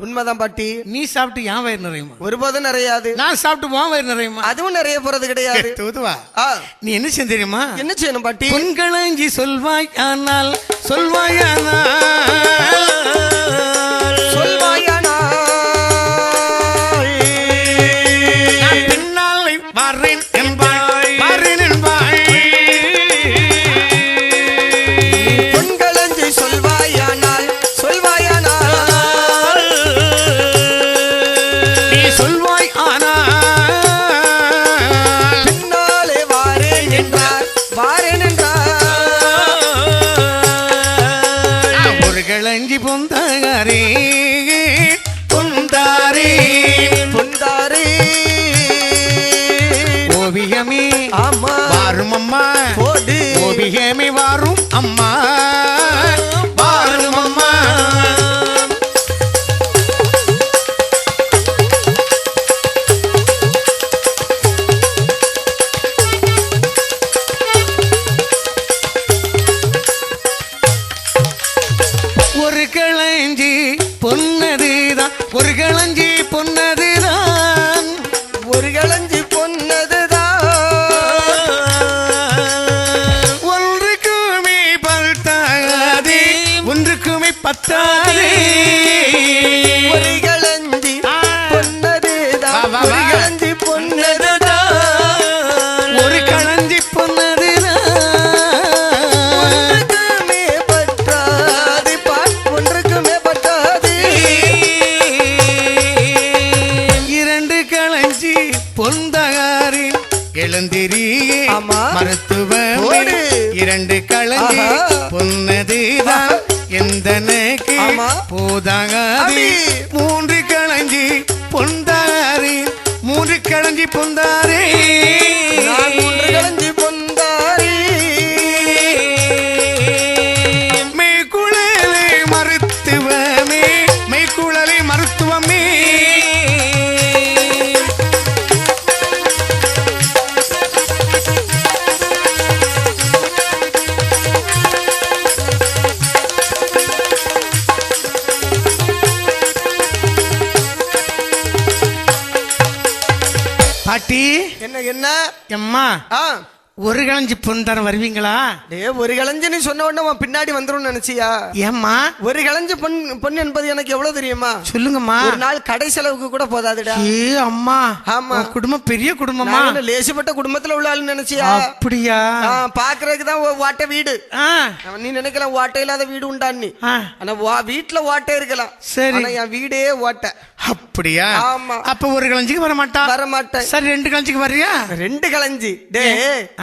உண்மைதான் பாட்டி. நீ சாப்பிட்டு என் வயிறு நிறையுமா? ஒருபோதும் நிறையாது. நான் சாப்பிட்டு உன் வயிறு நிறையுமா? அதுவும் நிறைய போறது கிடையாது. தூதுவா, நீ என்ன செய்ய தெரியுமா? என்ன செய்யணும் பாட்டி? பொன்களஞ்சி சொல்வாய் ஆனால் சொல்வாயானால் சொல்வாயானால் பின்னால் வரேன் என்பாய், வரேன் என்பாய். பொன்களஞ்சி சொல்வாயானால் சொல்வாயானால் நீ சொல்வாய் ஆனால் பின்னாலே வாரேன் என்றார், வாரேன் என்றார். ஒரு களஞ்சி பொந்தாரே பொந்தாரே பொந்தாரே ஓவியமே ஆமா வாரும் அம்மா, போடு ஓவியமே வாரும் அம்மா, வாரும் அம்மா. ஒரு களஞ்சி பொன்னதுதான், ஒரு களஞ்சி பொன்னதுதான், ஒரு களஞ்சி பொன்னதுதான். ஒன்றுக்குமே பத்தாதே, ஒன்றுக்குமே பத்தாதே. ஒரு களஞ்சி பொன்னதுதான், வா, வா, ஒரு வா. களஞ்சி பொன்னதுதான். ஒரு களஞ்சி பொன்னதுதான். ஒன்றுக்குமே பற்றாது பார், ஒன்றுக்குமே பற்றாது. இரண்டு களஞ்சி பொந்தகாரின் எழுந்திரியே ஆமா. மருத்துவம் ஓடு. இரண்டு களஞ்சி ஆஹா. பொன்னதுதான் எந்தனக்கு ஆமா. போதாகாது. அடி. மூன்று களஞ்சி பொந்தாரின், மூன்று களஞ்சி பொந்தாரே. நான் மூன்று களஞ்சி பொந்தாரி. மெய்குழலே மருத்துவமே, மெய்குழலே மருத்துவமே. பாட்டி, என்ன என்ன எம்மா ஆ ஒரு களஞ்சி பொந்தாரம் வருவீங்களா? டே, ஒரு களஞ்சி நீ சொன்ன உடனே உன் பின்னாடி வந்துரும் நினைச்சியா? ஏம்மா? ஒரு களஞ்சி பொன் என்பது எனக்கு எவ்வளவு தெரியுமா? சொல்லுங்கம்மா. ஒரு நாள் கடை செலவுக்கு கூட போதாதுடா. ஏ அம்மா, ஆமா. உன் குடும்பம் பெரிய குடும்பமா? நான் லேசுப்பட்ட குடும்பத்துல உள்ள ஆளு நினைச்சியா? அப்படியா? பாக்குறதுக்கு தான் ஓட்டை வீடு. ஆ, நீ நினைக்கலாம் ஓட்டை இல்லாத வீடு உண்டான்னு. ஆ, ஆனா வீட்டுல ஓட்டை இருக்கலாம். சரி. ஆனா என் வீடே ஓட்டை. அப்படியா? ஆமா. அப்ப ஒரு களஞ்சிக்கு வர மாட்டா? வர மாட்டேன். சரி, ரெண்டு களஞ்சிக்கு வர்றியா? ரெண்டு களஞ்சி. டே,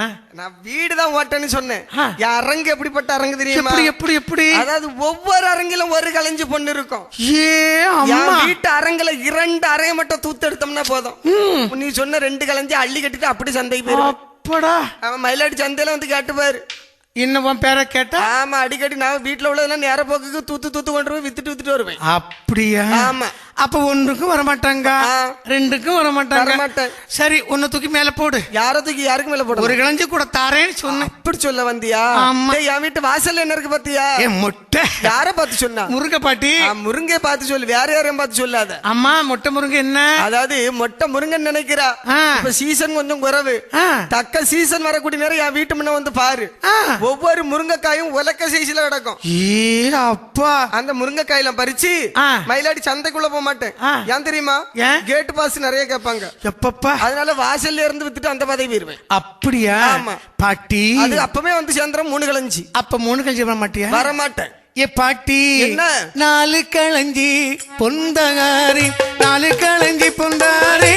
ஆ. நான் வீடுதான் ஓட்டேன்னு சொன்னேன். ஆ. என் அரங்கு எப்படிப்பட்ட அரங்கு தெரியுமா? எப்படி எப்படி எப்படி? அதாவது ஒவ்வொரு அரங்கிலும் ஒரு களஞ்சி பொண்ணு இருக்கும். ஏ அம்மா, என் வீட்டு அரங்குல 2 அறையை மட்டும் தூத்து எடுத்தோம்னா போதும். நீ சொன்ன 2 களஞ்சி அள்ளி கட்டிட்டு அப்படி சந்தைக்கு போயிருவேன். அப்படா. அவன் மயிலாடி சந்தையில வந்து கேட்டுப்பாரு. இன்னும் உன் பேரை கேட்டா? ஆமா, அடிக்கடி நான் வீட்டுல உள்ளதெல்லாம் நேர போக்குக்கு தூத்து கொண்டு போய் வித்துட்டு வருவேன். அப்படியா? ஆமா. அப்ப ஒன்றுக்கும் வர மாட்டாங்க, ஆ. ரெண்டுக்கும் வர மாட்டாங்க. வரமாட்டேன். சரி, ஒன்னு தூக்கி மேல போடு. யார தூக்கி யாருக்கு மேல போட? ஒரு களஞ்சி கூட தாரேன்னு சொன்னேன். அப்படி சொல்ல வந்தியா? ஆமா. டேய், என் வீட்டு வாசல்ல என்ன இருக்கு பாத்தியா? ஏ முட்டை. யார பார்த்து சொன்னா? முருங்கை பாட்டி. முருங்கை பார்த்து சொல்லு, வேற யாரையும் பார்த்து சொல்லாத. அம்மா, முட்டை முருங்கை என்ன? அதாவது மொட்டை முருங்கன்னு நினைக்கிறா. ஆ. இப்ப சீசன் கொஞ்சம் குறைவு. ஆ. தக்க சீசன் வரக்கூடிய நேரம் என் வீட்டு முன்ன வந்து பாரு. ஆ. ஒவ்வொரு முருங்கைக்காயும் உலக்க சைஸ்ல கிடக்கும். ஏ அப்பா. அந்த முருங்கைக்காயில பறிச்சு ஆ. மயிலாடி சந்தைக்குள்ள போக மாட்டேன். ஆ. ஏன் தெரியுமா? ஏன்? கேட் பாஸ் நிறைய கேட்பாங்க. எப்பப்பா? அதனால வாசல்ல இருந்து வித்துட்டு அந்த பதவி போயிருவேன். அப்படியா? ஆமா. பாட்டி, அது அப்பவே வந்து சேர்ந்துரும் 3 களஞ்சி. அப்ப 3 களஞ்சி வர மாட்டியா? வர மாட்டேன். ஏ பாட்டி, என்ன? 4 களஞ்சி பொந்தகாரி, 4 களஞ்சி பொந்தாரி,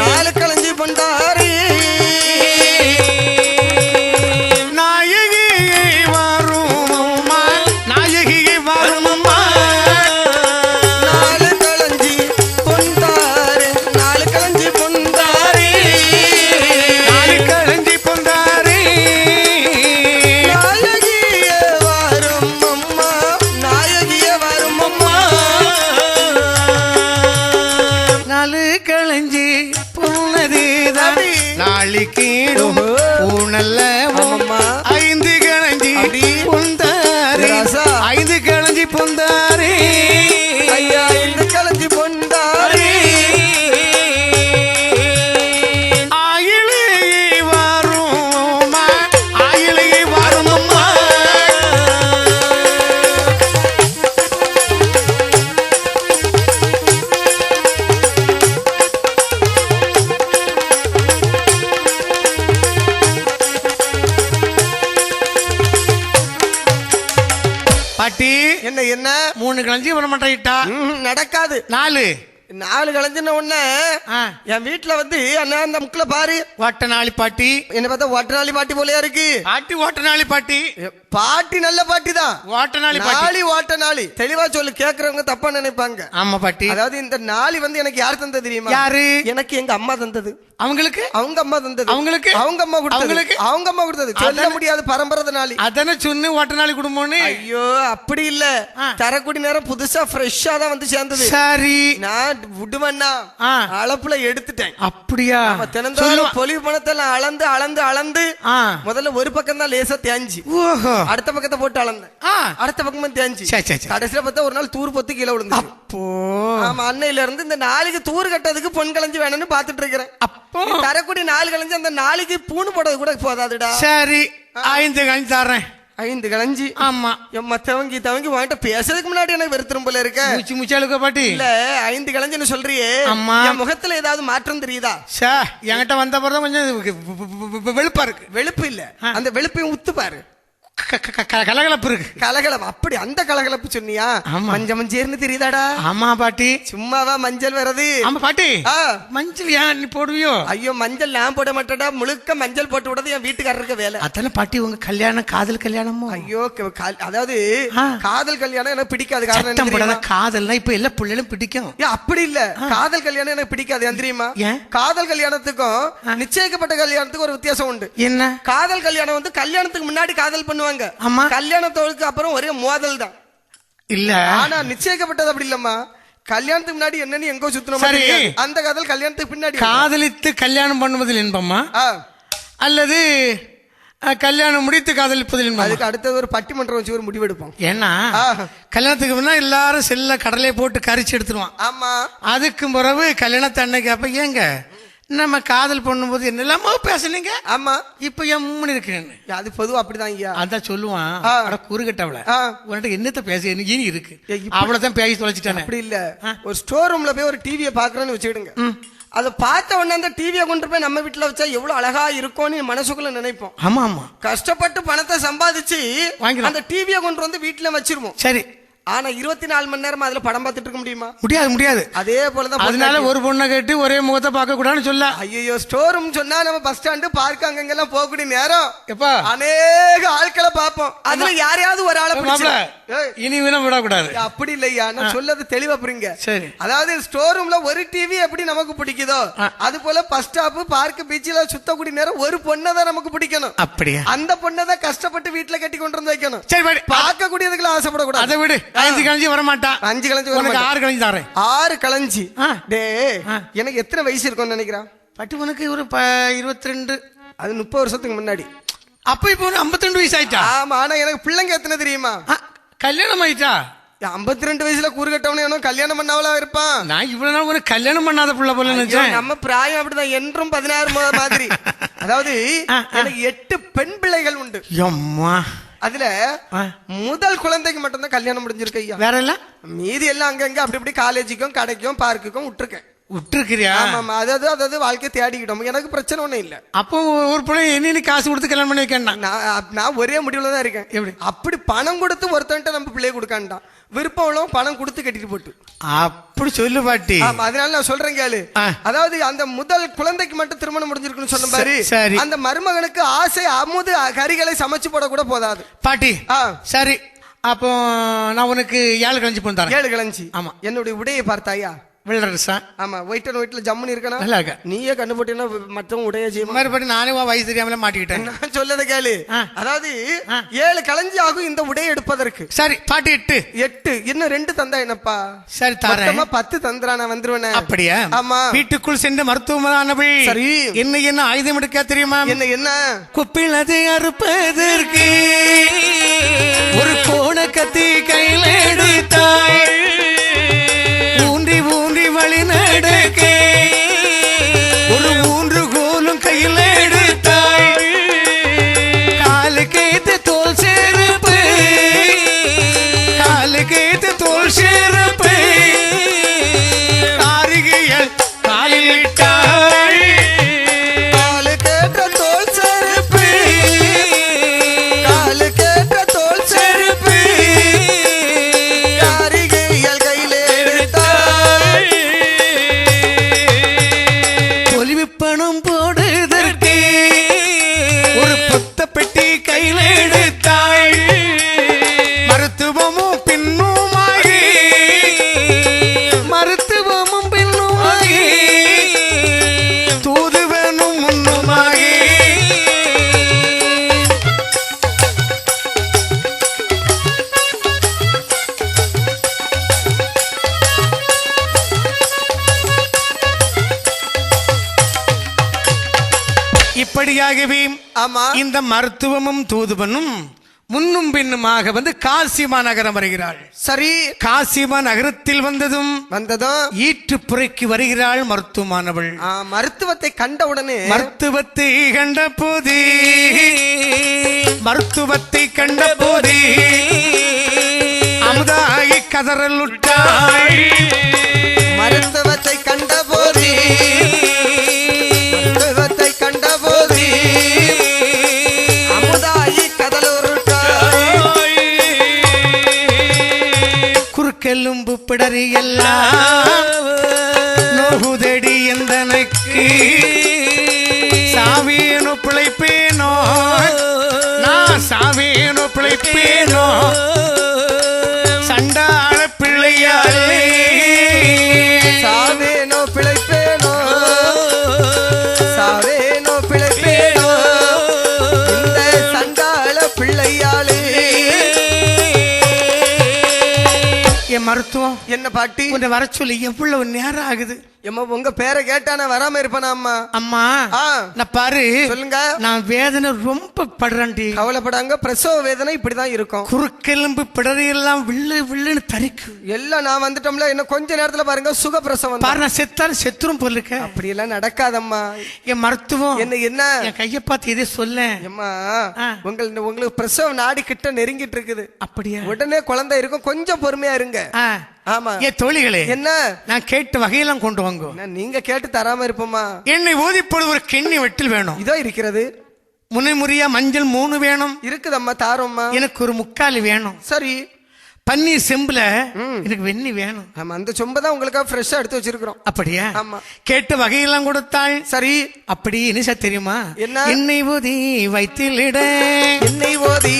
4 களஞ்சி பொண்டாரி. நாயகியை வாரும் அம்மா, நாயகியை வாரும் அம்மா. 4 களஞ்சி பொண்டாரி, 4 களஞ்சி பொண்டாரி. 4 களஞ்சி பொந்தாரி. நாயகியே வரும் அம்மா, நாயகியே வரும் அம்மா. 4 களஞ்சி கழிஞ்சு வர மாட்டேன்ட்டா. நடக்காது. 4 கலைஞ்சின உடனே என் வீட்டுல வந்து அண்ணா அந்த முக்குல பாரு ஓட்டநாளி பாட்டி. என்ன பார்த்தா ஓட்டநாளி பாட்டி போலயா இருக்கு. பாட்டி ஓட்டநாளி பாட்டி. பாட்டி நல்ல பாட்டி தான். ஓட்டநாளி பாட்டி. ஓட்டநாளி தெளிவா சொல்லு, கேக்குறவங்க தப்பா நினைப்பாங்க. ஆமா பாட்டி. அதாவது இந்த நாளி வந்து எனக்கு யார் தந்தது தெரியுமா? யாரு? எனக்கு எங்க அம்மா தந்தது. அவங்களுக்கு அவங்க அம்மா தந்தது. அவங்களுக்கு அவங்க அம்மா கொடுத்தது. அவங்களுக்கு அவங்க அம்மா கொடுத்தது. சொல்ல முடியாது பரம்பரை நாளி. அதானே சொன்னு ஓட்டநாளி குடும்பம்னு. ஐயோ அப்படி இல்ல, தரக்கூடிய நேரம் புதுசா ஃப்ரெஷ்ஷா தான் வந்து சேர்ந்தது. சரி நான் விடுவேன்னா அளப்புல எடுத்துட்டேன். அப்படியா? தினந்தோறும் பொலிவு பணத்தை அளந்து அளந்து அளந்து முதல்ல ஒரு பக்கம் தான் லேசா தேஞ்சி, அடுத்த பக்கத்தை போட்டு அளந்தேன், அடுத்த பக்கமும் தேஞ்சி, கடைசியில பார்த்தா ஒரு நாள் தூர் பொத்து கீழே விழுந்து. ஆமா, அன்னையில இருந்து இந்த நாளைக்கு தூர் கட்டதுக்கு பொன் களைஞ்சு வேணும்னு பாத்துட்டு இருக்கிறேன். அப்போ தரக்கூடிய 4 களைஞ்சு அந்த நாளைக்கு பூணு போடுறது கூட போதாதுடா. சரி 5 களைஞ்சு தர்றேன். 5 களைஞ்சி. ஆமா, மத்தவங்க தவங்கி வாங்கிட்ட பேசுறதுக்கு முன்னாடி எனக்கு வெறுத்துரும் போல இருக்க. முச்சாளுக்க பாட்டி. இல்ல 5 களைஞ்சுன்னு சொல்றியே, என் முகத்துல ஏதாவது மாற்றம் தெரியுதா? என்கிட்ட வந்த பிறகு கொஞ்சம் வெளுப்பா இருக்கு. வெளுப்பு இல்ல, அந்த வெளுப்பையும் உத்து பாரு. கலகலப்பு இருக்கு. கலகலப்பு அப்படி அந்த கலகலப்பு சொன்னியா? மஞ்சள் மஞ்சள்னு தெரியுதாடா? ஆமா பாட்டி. சும்மாவா மஞ்சள் வரது? ஆமா பாட்டி. மஞ்சள் ஏன் நீ போடுவியோ? ஐயோ மஞ்சள் நான் போட மாட்டேடா, முழுக்க மஞ்சள் போட்டு விடுறது என் வீட்டுக்காரருக்கு வேலை. அதான பாட்டி உங்க கல்யாணம் காதல் கல்யாணமோ? ஐயோ அதாவது காதல் கல்யாணம் எனக்கு பிடிக்காது. காரணம் காதல்னா இப்ப எல்லா பிள்ளைகளும் பிடிக்கும். அப்படி இல்ல, காதல் கல்யாணம் எனக்கு பிடிக்காது. தெரியுமா? காதல் கல்யாணத்துக்கும் நிச்சயிக்கப்பட்ட கல்யாணத்துக்கும் ஒரு வித்தியாசம் உண்டு. என்ன? காதல் கல்யாணம் வந்து கல்யாணத்துக்கு முன்னாடி காதல் பண்ணுவாங்க. கல்யாணத்தோருக்கு அப்புறம் ஒரே மோதல் தான் இல்ல. ஆனா நிச்சயிக்கப்பட்டது அப்படி இல்லம்மா. கல்யாணத்துக்கு முன்னாடி என்னன்னு எங்கோ சுத்தணும், அந்த காதல் கல்யாணத்துக்கு பின்னாடி. காதலித்து கல்யாணம் பண்ணுவதில் இன்பமா அல்லது கல்யாணம் முடித்து காதலிப்பதில் இன்பமா? அதுக்கு அடுத்தது ஒரு பட்டிமன்றம் வச்சு ஒரு முடிவெடுப்போம். ஏன்னா கல்யாணத்துக்கு முன்னா எல்லாரும் செல்ல கடலையை போட்டு கரிச்சு எடுத்துருவான். ஆமா, அதுக்கு பிறகு கல்யாணத்தை அன்னைக்கு அப்ப ஏங்க நம்ம காதல் பண்ணும்போது என்னெல்லாமோ பேசுனீங்க. ஆமா, இப்ப என் முன்னு இருக்கேன். அது பொதுவா அப்படிதான் ஐயா. அதான் சொல்லுவான், குறுகட்டவள உன்கிட்ட என்னத்த பேச இனி இருக்கு, அவ்வளவுதான் பேசி தொலைச்சிட்டானே. அப்படி இல்ல, ஒரு ஸ்டோர் ரூம்ல போய் ஒரு டிவியை பாக்குறேன்னு வச்சுக்கிடுங்க. அதை பார்த்த உடனே அந்த டிவியை கொண்டு போய் நம்ம வீட்டுல வச்சா எவ்வளவு அழகா இருக்கும்னு மனசுக்குள்ள நினைப்போம். ஆமா ஆமா, கஷ்டப்பட்டு பணத்தை சம்பாதிச்சு அந்த டிவியை கொண்டு வந்து வீட்டுல வச்சிருவோம். சரி, ஆனா 24 மணி நேரம் அதுல படம் பார்த்துட்டு இருக்க முடியுமா? முடியாது முடியாது. அதே போலதான். அதனால ஒரு பொண்ணை கேட்டு ஒரே முகத்தை பார்க்க கூடாதுன்னு சொல்ல. ஐயோ, ஸ்டோர் ரூம் சொன்னா நம்ம பஸ் ஸ்டாண்டு பார்க் அங்கெல்லாம் போகக்கூடிய நேரம் எப்ப அநேக ஆட்களை பார்ப்போம். அதுல யாரையாவது ஒரு ஆளை இனி விடக்கூடாது. அப்படி இல்லையா, நான் சொல்லது தெளிவா புரியுங்க. சரி, அதாவது ஸ்டோர் ரூம்ல ஒரு டிவி எப்படி நமக்கு பிடிக்குதோ அது போல பஸ் ஸ்டாப் பார்க் பீச்சில சுத்தக்கூடிய நேரம் ஒரு பொண்ணை தான் நமக்கு பிடிக்கணும். அப்படியா? அந்த பொண்ணை தான் கஷ்டப்பட்டு வீட்டுல கட்டி கொண்டு வந்து வைக்கணும். சரி, பார்க்க கூடியதுக்குள்ள ஆசைப்படக்கூடாது. அதை விடு. 5 களைஞ்சி வர மாட்டான். 5 களைஞ்சி வர மாட்டான். 6 களைஞ்சி தரேன். 6 களைஞ்சி. எனக்கு எத்தனை வயசு இருக்கும்னு நினைக்கிறான் பட்டு? உனக்கு ஒரு 22. அது 30 வருஷத்துக்கு முன்னாடி. அப்ப இப்ப 52 வயசு ஆயிட்டா? ஆமா, ஆனா எனக்கு பிள்ளைங்க எத்தனை தெரியுமா? கல்யாணம் ஆயிட்டா? 52 வயசுல கூறுகட்டவனு கல்யாணம் பண்ணாவளா இருப்பான். நான் இவ்வளவு நாள் ஒரு கல்யாணம் பண்ணாத பிள்ளை போல நினைச்சேன். நம்ம பிராயம் அப்படிதான், என்றும் 16 மாதிரி. அதாவது எனக்கு 8 பெண் பிள்ளைகள் உண்டு. அதுல முதல் குழந்தைக்கு மட்டும்தான் கல்யாணம் முடிஞ்சிருக்கு ஐயா. வேற எல்லாம் மீதி எல்லாம் அங்கங்க அப்படி இப்படி காலேஜுக்கும் கடைக்கும் பார்க்குக்கும் விட்டுருக்கேன். விட்டுருக்கிறியா? ஆமா, அதாவது வாழ்க்கை தேடிக்கிட்டோம். எனக்கு பிரச்சனை ஒண்ணும் இல்ல. அப்போ ஒரு பிள்ளை என்ன காசு கொடுத்து கல்யாணம் பண்ணி வைக்கணும். நான் ஒரே முடிவுல தான் இருக்கேன். எப்படி? அப்படி பணம் கொடுத்து ஒருத்தன்ட்ட நம்ம பிள்ளைய கொடுக்காண்டான், விருப்பம் உள்ளவங்க பணம் கொடுத்து கட்டிட்டு போட்டு. அப்படி சொல்லு பாட்டி. அதனால நான் சொல்றேன் கேளு. அதாவது அந்த முதல் குழந்தைக்கு மட்டும் திருமணம் முடிஞ்சிருக்குன்னு சொன்ன பாரு. அந்த மருமகனுக்கு ஆசை அமுது கறிகளை சமைச்சு போட கூட போதாது பாட்டி. சரி, அப்போ நான் உனக்கு 7 களைஞ்சி பண்ண தரேன். 7 களைஞ்சி. ஆமா, என்னுடைய உடையை பார்த்தாயா? வெள்ளரசா? ஆமா, ஒயிட் அண்ட் ஒயிட்ல ஜம்முன்னு இருக்கணும். நல்லா இருக்க. நீயே கண்ணு போட்டீங்கன்னா மத்தவங்க உடைய செய்யும் மாதிரி படி. நானே வயசு தெரியாமல மாட்டிக்கிட்டேன். நான் சொல்லத கேளு. அதாவது 7 களைஞ்சி ஆகும் இந்த உடையை எடுப்பதற்கு. சரி பாட்டி, 8 இன்னும் 2 தந்தா என்னப்பா? சரி தரேன். 10 தந்தரா நான் வந்துருவேன். அப்படியா? ஆமா. வீட்டுக்குள் சென்று மருத்துவமனை. சரி, என்ன ஆயுதம் எடுக்க தெரியுமா? என்ன? குப்பிலது அறுப்பதற்கு ஒரு கோண கத்தி கையில எடுத்தாய், ஊன்றி ஊன்றி வழி நடக்க ஒரு 3 கோலும் கையில் எடுத்தாய், காலு கேத்து தோல் செருப்பு, காலு கேத்து தோல் செருப்பு, காரிகையல் காலில் இட்டாய், காலு கேட்ட தோல் செருப்பு, காலு கேட்ட தோல் செருப்பு, காரிகை அப்படியாகவே ஆமா இந்த மருத்துவமும் தூதுவனும் முன்னும் பின்னுமாக காசிமா நகரம் வருகிறாள். சரி, காசிமா நகரத்தில் வந்ததும் ஈற்றுப்புறைக்கு வருகிறாள் மருத்துவமானவள். மருத்துவத்தை கண்டவுடனே மருத்துவத்தை கண்ட போதே அமுதாகி கதறலுட்டாள். மருத்துவத்தை கண்டபோதே அமுதாகி கதறலுட்டாள். குறுக்கெலும்பு பிடரி எல்லாம் நோகுதடி எந்தனக்கு சாவேனோ பிழைப்பேனோ நான் சாவேனோ பிழைப்பேனோ சண்டாள பிள்ளையாலே சாவேனோ பிழைப்பேனோ சாவேனோ பிழைப்பேனோ இந்த சண்டாள பிள்ளையாலே. என் மருத்துவம் என்ன பாட்டி உன்னை வர சொல்லி எவ்வளவு நேரம் ஆகுது? எம்மா உங்க பேரை கேட்டா நான் வராம இருப்பேனா? அம்மா அம்மா நான் பாரு சொல்லுங்க. நான் வேதனை ரொம்ப படுறேன்டி. கவலைப்படாங்க, பிரசவ வேதனை இப்படிதான் இருக்கும். குறுக்கெலும்பு பிடரையெல்லாம் வில்லு வில்லுன்னு தரிக்கும். எல்லாம் நான் வந்துட்டோம்ல, இன்னும் கொஞ்ச நேரத்துல பாருங்க சுக பிரசவம். பாரு நான் செத்தாலும் செத்துரும் போலிருக்க. அப்படி எல்லாம் நடக்காதம்மா. என் மருத்துவம் என்ன என்ன என் கைய பார்த்து இதே சொல்ல. அம்மா உங்களுக்கு பிரசவ நாடி கிட்ட நெருங்கிட்டு இருக்குது. அப்படியா? உடனே குழந்தை இருக்கும், கொஞ்சம் பொறுமையா இருங்க. ஆமா ஏ தோழிகளே, என்ன நான் கேட்ட வகையெல்லாம் கொண்டு வாங்க. நீங்க கேட்டு தராம இருப்போமா? என்னை ஓதிப்பொழுது ஒரு கிண்ணி வெட்டில் வேணும். இதோ இருக்கிறது. முனைமுறையா மஞ்சள் 3 வேணும். இருக்குதம்மா, தாரோம்மா. எனக்கு ஒரு 3/4 வேணும். சரி. பன்னீர் செம்புல எனக்கு வெண்ணி வேணும். ஆமா, அந்த சொம்ப தான் உங்களுக்காக ஃப்ரெஷ்ஷா எடுத்து வச்சிருக்கிறோம். அப்படியா? ஆமா. கேட்ட வகையெல்லாம் கொடுத்தாள். சரி. அப்படி என்ன தெரியுமா? என்ன? எண்ணெய் ஊதி வயிற்றிலிட, எண்ணெய் ஊதி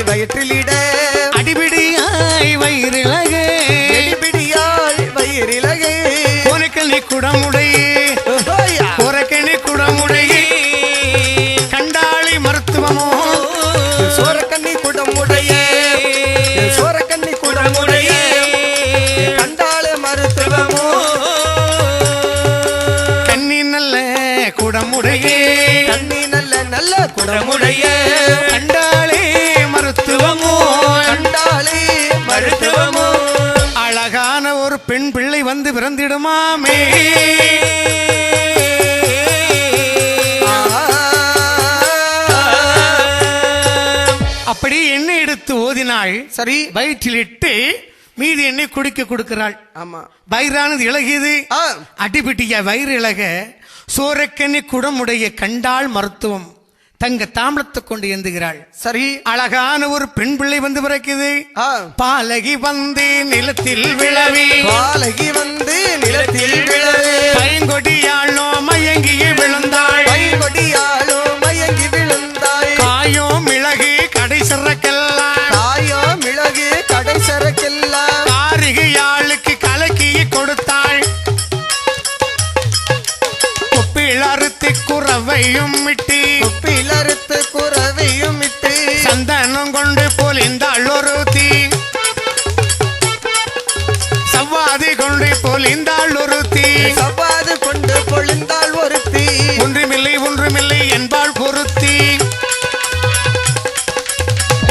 வயிற்றிலிட, அடிபிடியாய் வயிறிலகே, அடிபிடியாய் வயிறிலகே, கோரக்கனி குடமுடையே, கோரக்கனி குடமுடையே, கண்டாளி மருத்துவமோ சோரக்கண்ணி குடமுடையே, சோரக்கண்ணி குடமுடையே, கண்டாள மருத்துவமோ கண்ணி நல்ல குடமுடையே, கண்ணி நல்ல நல்ல குடமுடையே, கண்டாளே மருத்துவமோ கண்டாளே மருத்துவமோ. அழகான ஒரு பெண் பிள்ளை வந்து பிறந்திடுமாமே. அப்படி எண்ணெய் எடுத்து ஓதினாள். சரி. வயிற்றில் இட்டு மீதி எண்ணெய் குடிக்க கொடுக்கிறாள். ஆமா. வயிறானது இழகியது. அடிபிட்டிய வயிறு இழக சோரக்கண்ணி குடமுடைய கண்டாள் மருத்துவம் தங்க தாம்பளத்தை கொண்டு ஏந்துகிறாள். சரி. அழகான ஒரு பெண் பிள்ளை வந்து பிறக்குது. பாலகி வந்து நிலத்தில் விழவி, பாலகி வந்து நிலத்தில் விழவே, பைங்கொடியாளோ மயங்கியே விழுந்தாள், பைங்கொடியாளோ மயங்கி விழுந்தாள், காயோ மிளகு கடை சிறக்கெல்லாம், காயோ மிளகு கடை சரக்கெல்லாம், காரிகையாளுக்கு கலக்கியை கொடுத்தாள், குப்பில் அறுத்து குறவையும் விட்டு, குப்பில் அறுத்து குறவையும் விட்டு, சந்தனம் கொண்டு பொலிந்தாள் ஒருத்தி, சவ்வாதி கொண்டு பொலிந்தாள் ஒருத்தி, சவ்வாது கொண்டு பொழிந்தாள் ஒருத்தி, ஒன்றுமில்லை என்பாள் பொருத்தி,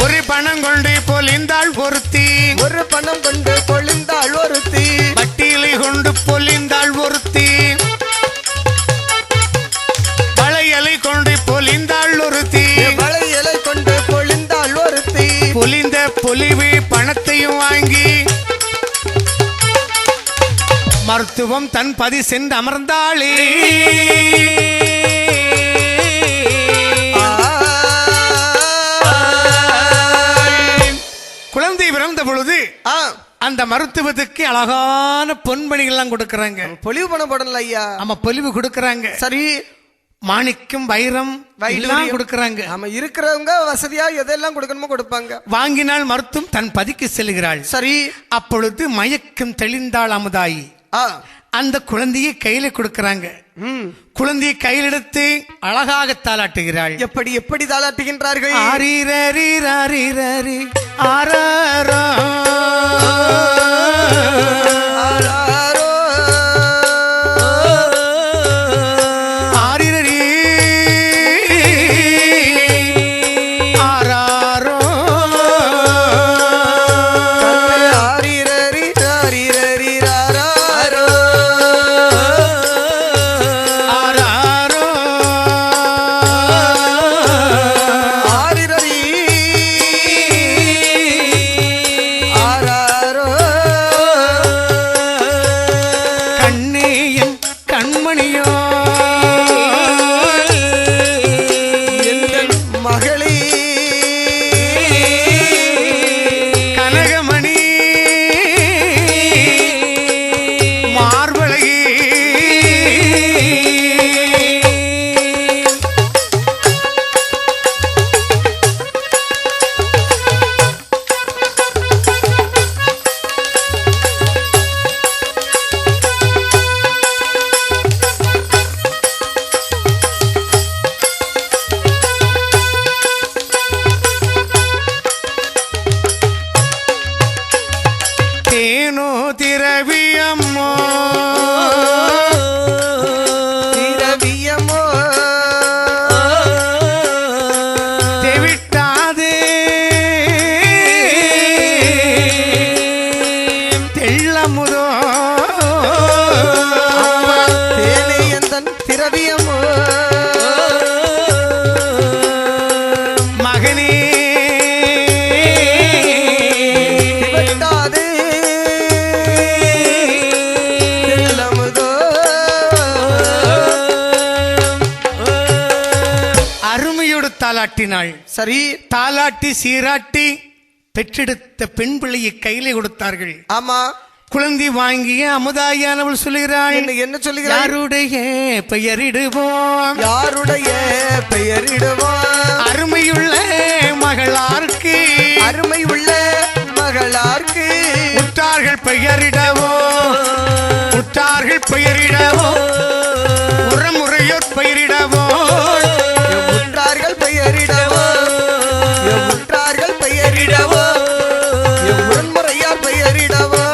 ஒரு பணம் கொண்டு பொலிந்தாள் ஒருத்தி, ஒரு பணம் கொண்டு பொழிந்தாள் ஒருத்தி, வட்டியிலை கொண்டு பொலிந்தாள் ஒருத்தி, வளையலை கொண்டு பொலிந்தாள் ஒருத்தி, வளையலை கொண்டு பொழிந்தாள் ஒருத்தி, பொலிந்த பொலிவு பணத்தையும் வாங்கி மருத்துவம் தன் பதி சென்று அமர்ந்தாளே. குழந்தை பிறந்த பொழுது அந்த மருத்துவத்துக்கு அழகான பொன்மணிகள் எல்லாம் கொடுக்கறாங்க. பொலிவு பணம் போடல ஐயா. ஆமா, பொலிவு கொடுக்கறாங்க. சரி. மாணிக்கம் வைரம் எல்லாம் கொடுக்கறாங்க. ஆமா, இருக்கிறவங்க வசதியா எதெல்லாம் கொடுக்கணுமோ கொடுப்பாங்க. வாங்கினால் மருத்துவம் தன் பதிக்கு செல்கிறாள். சரி. அப்பொழுது மயக்கம் தெளிந்தாள் அமுதாயி. அந்த குழந்தையை கையில கொடுக்கறாங்க. குழந்தையை கையில் எடுத்து அழகாக தாளாட்டுகிறாள். எப்படி எப்படி தாளாட்டுகின்றார்கள்? ஆரிரரிரரிரரி ஆராரோ ஆராரோ ஆரிரரி திரவியமோ திரவியமோ தெவிட்டாதே தெள்ளமுதோ தேனே எந்தன் திரவியமோ மகனே திவட்டாதே தெள்ளமுதோ அருமையோடு தாலாட்டினாள். சரி, தாலாட்டி சீராட்டி பெற்றெடுத்த பெண் பிள்ளையை கையிலே கொடுத்தார்கள். ஆமா. குழந்தை வாங்கிய அமுதாயானவள் சொல்லுகிறாள், என்ன சொல்லுகிறாள்? யாருடைய பெயரிடுவோம், யாருடைய பெயரிடுவோம், அருமையுள்ள மகளார்க்கு, அருமை உள்ள மகளார்க்கு, உற்றார்கள் பெயரிடவோ, உற்றார்கள் பெயரிடவோ, உறமுறையோர் பெயரிடவோ, உற்றார்கள் பெயரிடவோ, உற்றார்கள் பெயரிடவோ, உடன்முறையார் பெயரிடவோ.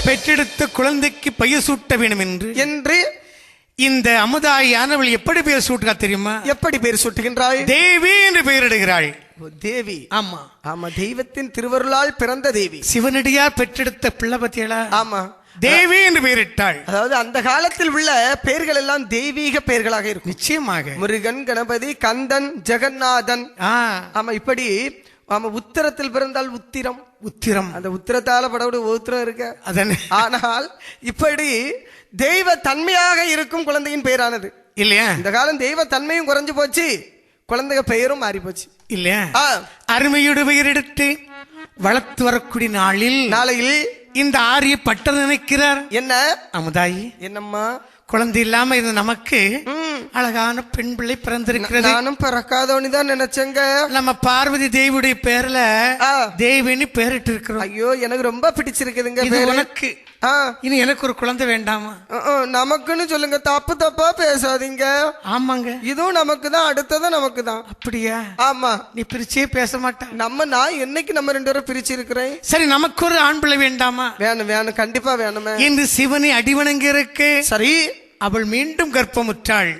பெற்றெடுத்த குழந்தைக்கு பெயர் சூட்ட வேண்டும் என்று இந்த அமுதாயானவள் எப்படி பெயர் சூட்டுகா தெரியுமா? எப்படி பெயர் சூட்டுகின்றாள்? தேவி என்று பெயரிடுகிறாள். தேவி. ஆமா ஆமா, தெய்வத்தின் திருவருளால் பிறந்த தேவி. சிவனடியார் பெற்றெடுத்த பிள்ளை பத்தியலா? ஆமா, தேவி என்று பெயரிட்டாள். அதாவது அந்த காலத்தில் உள்ள பெயர்கள் எல்லாம் தெய்வீக பெயர்களாக இருக்கும். நிச்சயமாக முருகன், கணபதி, கந்தன், ஜெகநாதன். ஆமா, இப்படி ஆமா. உத்திரத்தில் பிறந்தால் உத்திரம், உத்திரம், அந்த உத்திரத்தால படவுடைய உத்திரம் இருக்க. அதன் ஆனால் இப்படி தெய்வ தன்மையாக இருக்கும் குழந்தையின் பெயரானது இல்லையா? இந்த காலம் தெய்வ தன்மையும் குறைஞ்சு போச்சு, குழந்தைங்க பெயரும் மாறி போச்சு இல்லையா? அருமையோடு பெயரெடுத்து வளர்த்து வரக்கூடிய நாளையில் இந்த ஆரிய பட்டர் நினைக்கிறார். என்ன அமுதாயி, என்னம்மா குழந்தை இல்லாம இருந்த நமக்கு அழகான பெண் பிள்ளை பிறந்திருக்கிறது. நானும் பிறக்காதவனிதான் நினைச்சேங்க. நம்ம பார்வதி தேவியுடைய பேர்ல தேவின்னு பேரிட்டு இருக்கிறோம். ஐயோ, எனக்கு ரொம்ப பிடிச்சிருக்குதுங்க. உனக்கு இனி எனக்கு ஒரு குழந்தை வேண்டாமா? நமக்குன்னு சொல்லுங்க, தப்பு தப்பா பேசாதீங்க. ஆமாங்க, இதுவும் நமக்கு தான், அடுத்ததும் நமக்கு தான். அப்படியா? ஆமா. நீ பிரிச்சே பேச மாட்டேன். நான் என்னைக்கு நம்ம 2 பேரும் பிரிச்சு இருக்கிறேன். சரி, நமக்கு ஒரு ஆண் பிள்ளை வேண்டாமா? வேணும் வேணும், கண்டிப்பா வேணுமே என்று சிவனை அடிவணங்கி இருக்கு. சரி, அவள் மீண்டும் கர்ப்பமுற்றாள்.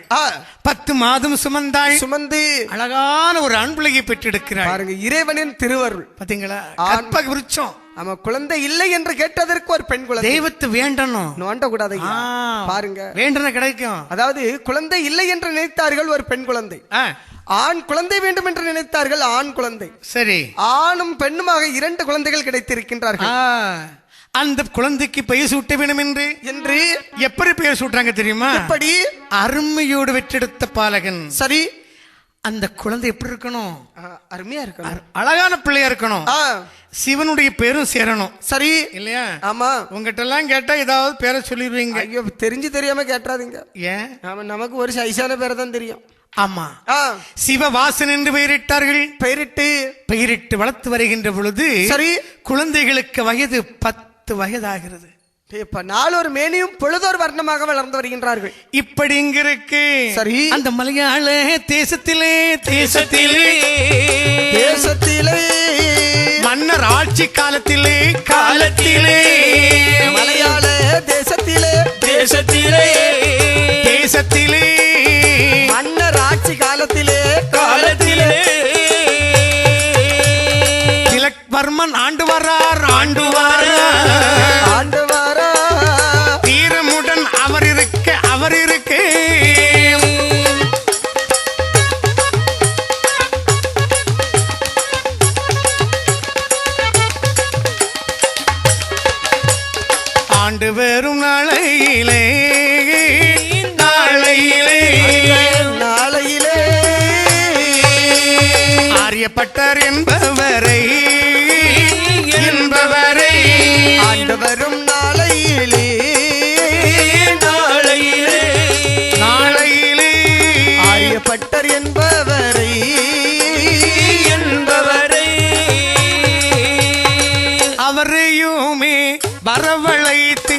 10 மாதம் சுமந்து அழகான ஒரு ஆண் பிள்ளையை பெற்றெடுக்கிறாள். பாருங்க, இறைவனின் திருவருள் பாத்தீங்களா? கற்பக விருட்சம். ஆமா, குழந்தை இல்லை என்று கேட்டதற்கு ஒரு பெண் குழந்தை. தெய்வத்தை வேண்டணும், நோண்ட கூடாது. பாருங்க, வேண்டன கிடைக்கும். அதாவது குழந்தை இல்லை என்று நினைத்தார்கள் ஒரு பெண் குழந்தை, ஆண் குழந்தை வேண்டும் என்று நினைத்தார்கள் ஆண் குழந்தை. சரி, ஆணும் பெண்ணுமாக 2 குழந்தைகள் கிடைத்திருக்கின்றார்கள். அந்த குழந்தைக்கு பெயர் சூட்ட வேண்டும் என்று எப்படி பெயர் சூட்டுறாங்க தெரியுமா? எப்படி? அருமையோடு வெற்றெடுத்த பாலகன். சரி, அந்த குழந்தை எப்படி இருக்கணும்? அருமையா இருக்கணும், அழகான பிள்ளையா இருக்கணும், சிவனுடைய பேரும் சேரணும். சரி இல்லையா? ஆமா. உங்ககிட்ட எல்லாம் கேட்டா ஏதாவது பேரை சொல்லிடுவீங்க. ஐயோ, தெரிஞ்சு தெரியாம கேட்டாதீங்க. ஏன்? நமக்கு ஒரு சைசான பேரை தான் தெரியும். ஆமா, சிவவாசன் என்று பெயரிட்டார்கள். பெயரிட்டு வளர்த்து வருகின்ற பொழுது சரி, குழந்தைகளுக்கு வயது 10 வயதாகிறது. நாளொரு மேனியும் பொழுதொரு வர்ணமாக வளர்ந்து வருகின்றார்கள். இப்படி இங்க இருக்கு. சரி, அந்த மலையாள தேசத்திலே மன்னர் ஆட்சி காலத்திலே மலையாள தேசத்திலே மன்னர் ஆட்சி காலத்திலே திலக்வர்மன் ஆண்டு வரார் தீரமுடன் அவர் இருக்க ஆண்டு வரும் நாளையிலே ஆரியப்பட்டர் என்பவரை ஆண்டு வரும் நாளையிலே ஆரியப்பட்டர் என்பவரை அவரையுமே வரவழைத்து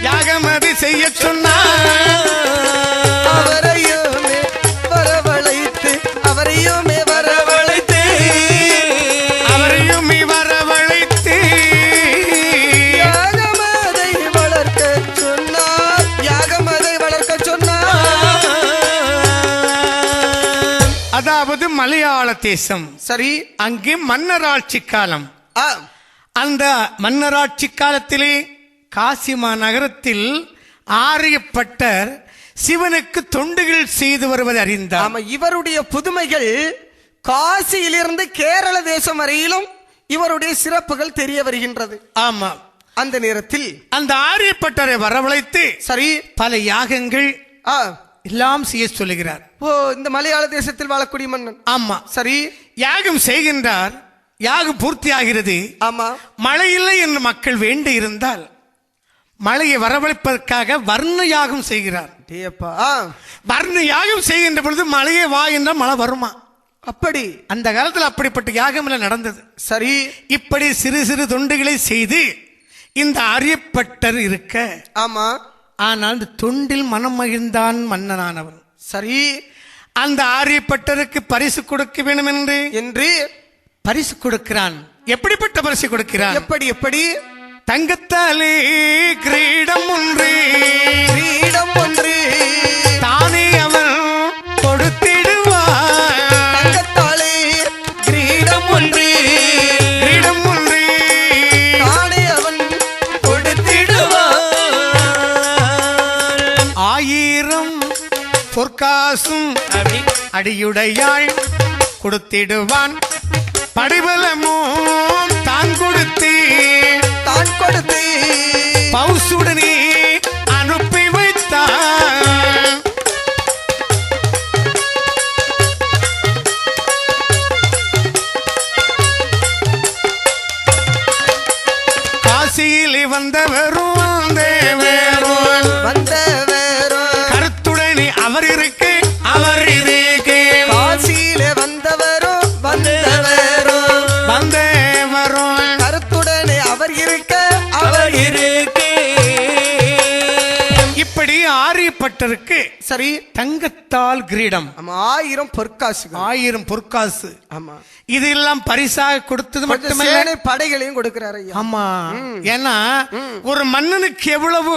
யாகமதி செய்ய சொன்னார். அவரையுமே வரவழைத்து அவரையுமே வரவழைத்து அவரையுமே வரவழைத்து யாகமதை வளர்க்க சொன்னார். யாகமதை வளர்க்க சொன்னார். அதாவது மலையாள தேசம். சரி. அங்கே மன்னராட்சி காலம். ஆ, அந்த மன்னராட்சி காலத்திலே காசிமா நகரத்தில் ஆரியப்பட்டர் சிவனுக்கு தொண்டுகள் செய்து வருவதை அறிந்தார். ஆமா, இவருடைய புதுமைகள் காசியிலிருந்து கேரள தேசம் வரையிலும் இவருடைய சிறப்புகள் தெரிய வருகின்றது. ஆமா, அந்த நேரத்தில் அந்த ஆரியப்பட்டரை வரவழைத்து சரி பல யாகங்கள் ஆ, எல்லாம் செய்ய சொல்லுகிறார். ஓ, இந்த மலையாள தேசத்தில் வாழக்கூடிய மன்னன். ஆமா, சரி. யாகம் செய்கின்றார். யாகம் பூர்த்தி ஆகிறது. ஆமா, மழை இல்லை என்று மக்கள் வேண்டி இருந்தால் மழையை வரவழைப்பதற்காக வர்ண யாகம் செய்கிறார். டேப்பா, வர்ண யாகம் செய்கின்ற பொழுது மழையே வா என்றால் மழை வருமா? அப்படி அந்த காலத்தில் அப்படிப்பட்ட யாகம் எல்லாம் நடந்தது. சரி. இப்படி சிறு சிறு தொண்டுகளை செய்து இந்த ஆரியப்பட்டர் இருக்க, ஆமா, ஆனால் அந்த தொண்டில் மனம் மகிழ்ந்தான் மன்னனானவன். சரி. அந்த ஆரியப்பட்டருக்கு பரிசு கொடுக்க வேண்டும் என்று பரிசு கொடுக்கிறான். எப்படிப்பட்ட பரிசு கொடுக்கிறான்? எப்படி எப்படி? தங்கத்தாலே கிரீடம் ஒன்று, கிரீடம் ஒன்று தானே அவன் கொடுத்திடுவான். தங்கத்தாலே கிரீடம் ஒன்று, கிரீடம் ஒன்று தானே அவன் கொடுத்திடுவான். 1000 பொற்காசும் அடியுடையாள் கொடுத்திடுவான். படிபலமும் தான் கொடுத்து பவுசுடனே அனுப்பி வைத்தான். காசியிலே வந்தவரும் கருத்துடனே அவர் இருக்கு, அவர் இருக்கு. காசியிலே வந்தவரும் கருத்துடனே அவர் இருக்க, அவர் இருக்கு. இப்படி ஆரியப்பட்டருக்கு சரி தங்கத்தால் கிரீடம். 1000 பொற்காசு. 1000 பொற்காசு. ஆமா, இதெல்லாம் பரிசாக கொடுத்தது மட்டுமல்ல, சேனை படைகளையும் கொடுக்கிறாரு. ஆமா, ஏன்னா ஒரு மன்னனுக்கு எவ்வளவு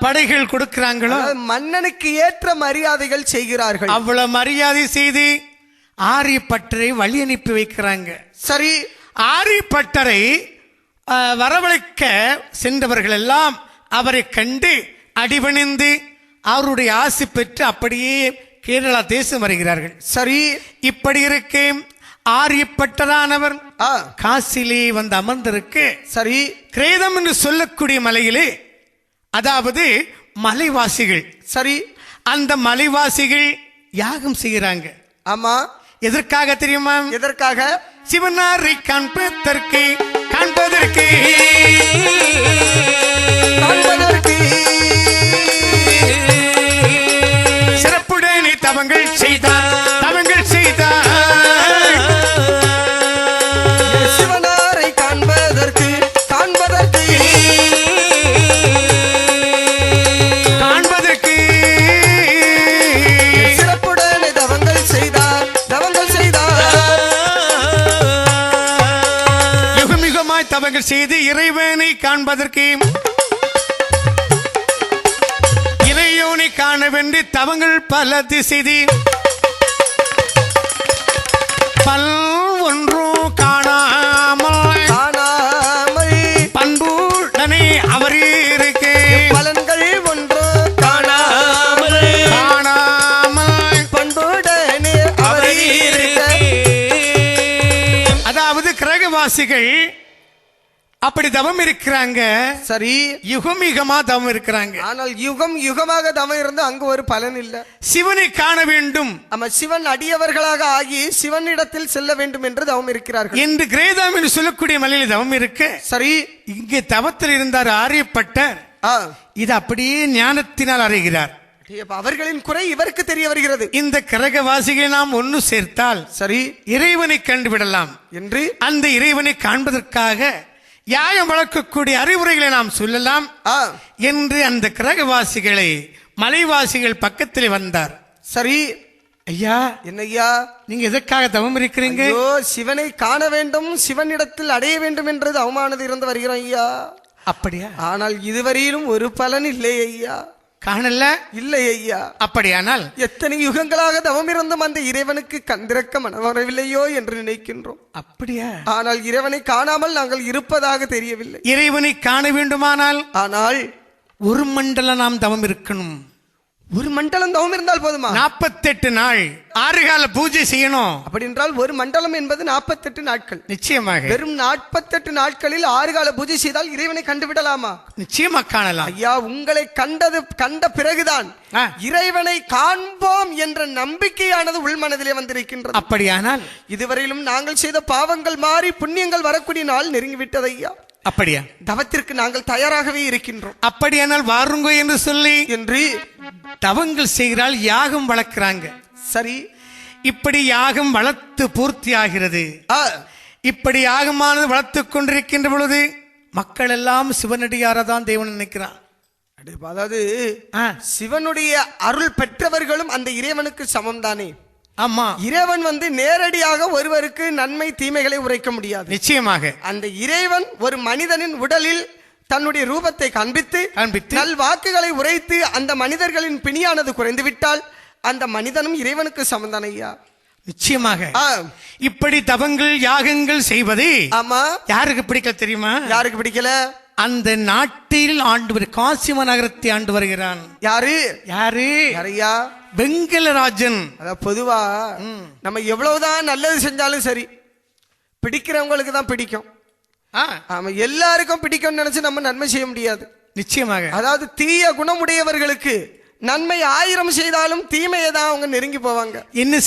படைகள் கொடுக்கிறாங்களோ மன்னனுக்கு ஏற்ற மரியாதைகள் செய்கிறார்கள். அவ்வளவு மரியாதை செய்து ஆரியப்பட்டரை வழி அனுப்பி வைக்கிறாங்க. சரி. ஆரியப்பட்டரை வரவழைக்க சென்றவர்கள் எல்லாம் அவரை கண்டு அடிபணிந்து அவருடைய ஆசி பெற்று அப்படியே கேரளா தேசம் வருகிறார்கள். சரி. இப்படி இருக்கு ஆரியப்பட்டரானவர் காசிலே வந்து அமர்ந்திருக்கு. சரி. கிரேதம் என்று சொல்லக்கூடிய மலையிலே, அதாவது மலைவாசிகள். சரி. அந்த மலைவாசிகள் யாகம் செய்கிறாங்க. ஆமா, எதற்காக தெரியுமா? எதற்காக? சிவனாரை காண்பதற்கு சிறப்புடனே தவங்கள் செய்தார். சிவனாரை காண்பதற்கு சிறப்புடனே தவங்கள் செய்தார். யுகமிகமாய் தவங்கள் செய்து இறைவனை காண்பதற்கு, இறையோனை காணவென்று தவங்கள் பல திசைதி பல் ஒன்றும் காணாமல் பண்புடனே அவர் இருக்கு. பலன்கள் ஒன்றும் காணாமல் பண்புடனே அவர் இருக்கு. அதாவது கிரகவாசிகள் அப்படி தவம் இருக்கிறாங்க. சரி. யுகமிகமா தவம் இருக்கிறாங்க. ஆனால் யுகமாக தவம் இருந்து அங்கு ஒரு பலன் இல்ல. சிவனை காண வேண்டும், ஆமா, சிவன் அடியவர்களாக ஆகி சிவனிடத்தில் செல்ல வேண்டும் என்று தவம் இருக்கிறார்கள். என்று கிரேதாம் என்று சொல்லக்கூடிய மலையில் தவம் இருக்கு. சரி. இங்கே தவத்தில் இருந்தார் ஆரியப்பட்டர். இது அப்படியே ஞானத்தினால் அறிகிறார். அவர்களின் குறை இவருக்கு தெரிய வருகிறது. இந்த கிரகவாசிகளை நாம் ஒன்று சேர்த்தால் சரி இறைவனை கண்டுவிடலாம் என்று அந்த இறைவனை காண்பதற்காக யாகம் வளர்க்கக்கூடிய அறிவுரைகளை நாம் சொல்லலாம் என்று அந்த கிரகவாசிகளை மலைவாசிகள் பக்கத்தில் வந்தார். சரி ஐயா, என்னய்யா நீங்க எதற்காக தவம் இருக்கிறீங்க? ஐயோ, சிவனை காண வேண்டும், சிவனிடத்தில் அடைய வேண்டும் என்றது அவமானது இருந்து வருகிறோம் ஐயா. அப்படியா? ஆனால் இதுவரையிலும் ஒரு பலன் இல்லை ஐயா. காணல? இல்லை ஐயா. அப்படியானால் எத்தனை யுகங்களாக தவம் இருந்தும் அந்த இறைவனுக்கு கந்திரக்க மனம் வரவில்லையோ என்று நினைக்கின்றோம். அப்படியா? ஆனால் இறைவனை காணாமல் நாங்கள் இருப்பதாக தெரியவில்லை. இறைவனை காண வேண்டுமானால் ஆனால் ஒரு மண்டலம் நாம் தவம் இருக்கணும். ஒரு மண்டலம் தவம் இருந்தால் போதுமா? 48 நாள் 6 கால பூஜை செய்யணும். அப்படி என்றால் ஒரு மண்டலம் என்பது 48 நாட்கள். நிச்சயமாக. வெறும் 48 நாட்களில் 6 கால பூஜை செய்தால் இறைவனை கண்டுவிடலாமா? நிச்சயமா காணலாம். ஐயா, உங்களை கண்ட பிறகுதான் இறைவனை காண்போம் என்ற நம்பிக்கையானது உள்மனதிலே வந்திருக்கின்றது. அப்படியானால் இதுவரையிலும் நாங்கள் செய்த பாவங்கள் மாறி புண்ணியங்கள் வரக்கூடிய நாள் நெருங்கிவிட்டது ஐயா. அப்படியா? தவத்திற்கு நாங்கள் தயாராகவே இருக்கின்றோம். அப்படியானால் வாருங்கோ என்று சொல்லி என்று தவங்கள் செய்கிறாள், யாகம் வளர்க்கிறாங்க. சரி, இப்படி யாகம் வளர்த்து பூர்த்தி ஆகிறது. இப்படி யாகமானது வளர்த்து கொண்டிருக்கின்ற பொழுது மக்கள் எல்லாம் சிவனடியாரதான் தேவன் நினைக்கிறான். அதாவது சிவனுடைய அருள் பெற்றவர்களும் அந்த இறைவனுக்கு சமம் தானே? ஆமா. இறைவன் நேரடியாக ஒருவருக்கு நன்மை தீமைகளை உரைக்க முடியாது. நிச்சயமாக. அந்த இறைவன் ஒரு மனிதனின் உடலில் தன்னுடைய ரூபத்தை காண்பித்து நல் வாக்குகளை உரைத்து அந்த மனிதர்களின் பிணியானது குறைந்து விட்டால் அந்த மனிதனும் இறைவனுக்கு சமந்தான் ஐயா. நிச்சயமாக. இப்படி தவங்கள் யாகங்கள் செய்வது ஆமா யாருக்கு பிடிக்கல தெரியுமா? யாருக்கு பிடிக்கல? அந்த நாட்டில் ஆண்டு காசிம நகரத்தை ஆண்டு வருகிறான். யாரு? யாரையா? வெங்கலராஜன். அதான் பொதுவா நம்ம எவ்வளவுதான் நல்லது செஞ்சாலும் சரி, பிடிக்கிறவங்களுக்கு தான் பிடிக்கும். ஆமா, எல்லாருக்கும் பிடிக்கும்னு நினைச்சு நம்ம நன்மை செய்ய முடியாது. நிச்சயமாக. அதாவது தீய குணமுடையவர்களுக்கு நன்மை 1000 செய்தாலும் தீமையை தான் அவங்க நெருங்கி போவாங்க. என்ன